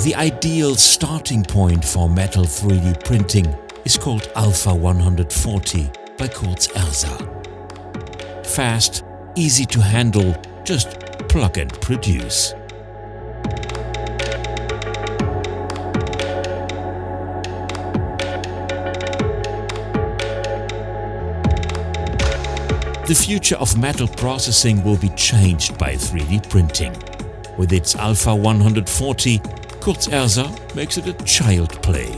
The ideal starting point for metal 3D printing is called Alpha 140 by Kurtz Ersa. Fast, easy to handle, just plug and produce. The future of metal processing will be changed by 3D printing. With its Alpha 140, Kurtz Ersa makes it a child play.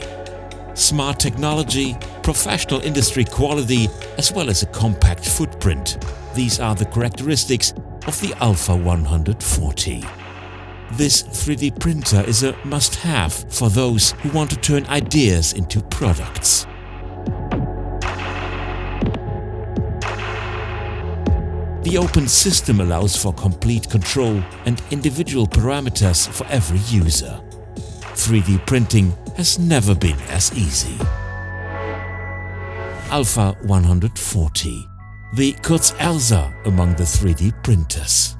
Smart technology, professional industry quality, as well as a compact footprint. These are the characteristics of the Alpha 140. This 3D printer is a must-have for those who want to turn ideas into products. The open system allows for complete control and individual parameters for every user. 3D printing has never been as easy. Alpha 140, the Kurtz Ersa among the 3D printers.